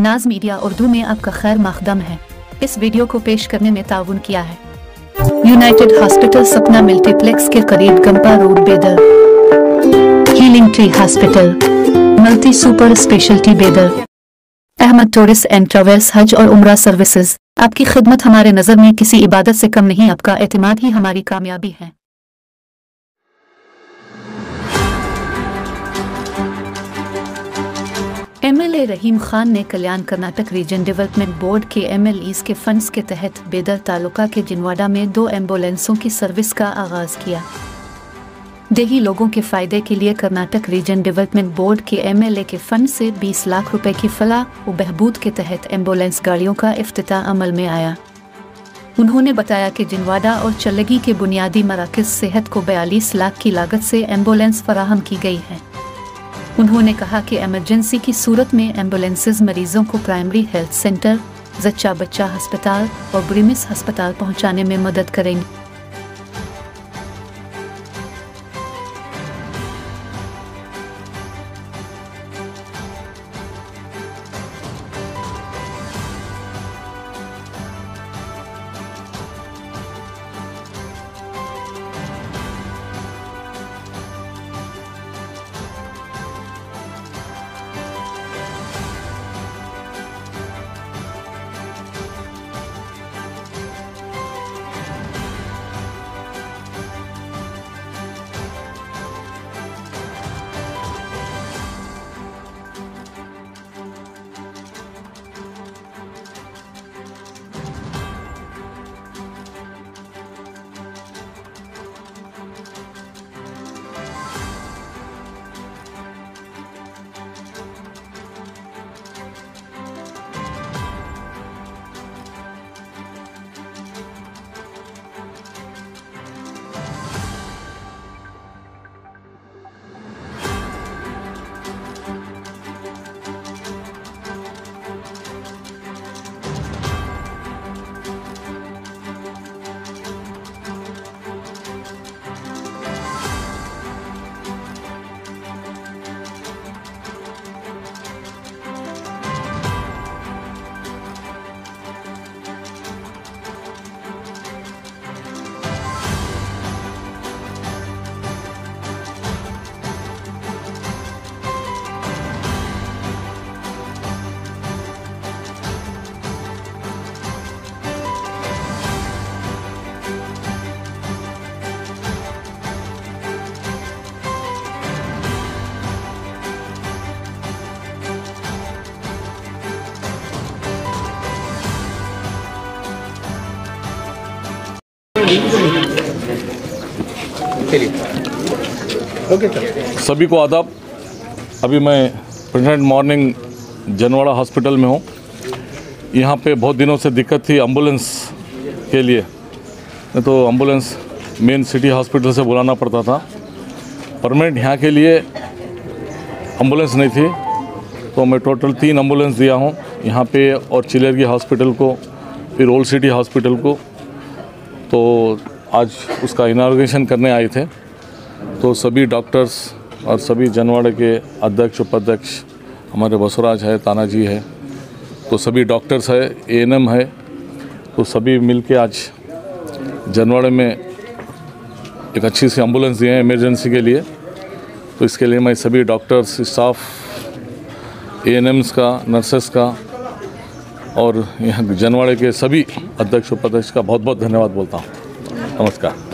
नाज मीडिया उर्दू में आपका खैर मकदम है। इस वीडियो को पेश करने में ताउन किया है यूनाइटेड हॉस्पिटल सपना मल्टीप्लेक्स के करीब गंपा रोड बेदर, healing tree hospital, multi super speciality बेदर, अहमद टूरिस्ट एंड ट्रैवल्स हज और उम्रा सर्विसेज। आपकी खिदमत हमारे नज़र में किसी इबादत से कम नहीं, आपका एतमाद ही हमारी कामयाबी है। एमएलए रहीम खान ने कल्याण कर्नाटक रीजन डेवलपमेंट बोर्ड के एमएलईज के फंड्स के तहत बेदर तालुका के जिनवाड़ा में 2 एम्बुलेंसों की सर्विस का आगाज किया। देही लोगों के फायदे के लिए कर्नाटक रीजन डेवलपमेंट बोर्ड के एमएलए के फंड से 20 लाख रुपए की फलाह व बहबूद के तहत एम्बुलेंस गाड़ियों का इफ्तिताह अमल में आया। उन्होंने बताया कि जिनवाड़ा और चल्लगी के बुनियादी मराकज़ सेहत को 42 लाख की लागत से एम्बुलेंस फराहम की गई है। उन्होंने कहा कि इमरजेंसी की सूरत में एम्बुलेंसेज मरीजों को प्राइमरी हेल्थ सेंटर, जच्चा बच्चा अस्पताल और ब्रिमिस अस्पताल पहुंचाने में मदद करेंगी। सभी को आदाब। अभी मैं प्रेजेंट मॉर्निंग जनवाड़ा हॉस्पिटल में हूँ। यहाँ पे बहुत दिनों से दिक्कत थी एम्बुलेंस के लिए, तो एम्बुलेंस मेन सिटी हॉस्पिटल से बुलाना पड़ता था। परमानेंट यहाँ के लिए एम्बुलेंस नहीं थी, तो मैं टोटल 3 एम्बुलेंस दिया हूँ यहाँ पे और चिलेरगी हॉस्पिटल को, फिर ओल्ड सिटी हॉस्पिटल को। तो आज उसका इनॉग्रेशन करने आए थे, तो सभी डॉक्टर्स और सभी जनवाड़े के अध्यक्ष उपाध्यक्ष, हमारे बसवराज है, तानाजी है, तो सभी डॉक्टर्स है, एएनएम है, तो सभी मिलके आज जनवाड़े में एक अच्छी सी एम्बुलेंस दिए हैं इमरजेंसी के लिए। तो इसके लिए मैं सभी डॉक्टर्स, स्टाफ, एएनएम्स का, नर्सेस का और यहाँ जनवाड़े के सभी अध्यक्ष उपाध्यक्ष का बहुत बहुत धन्यवाद बोलता हूँ। नमस्कार।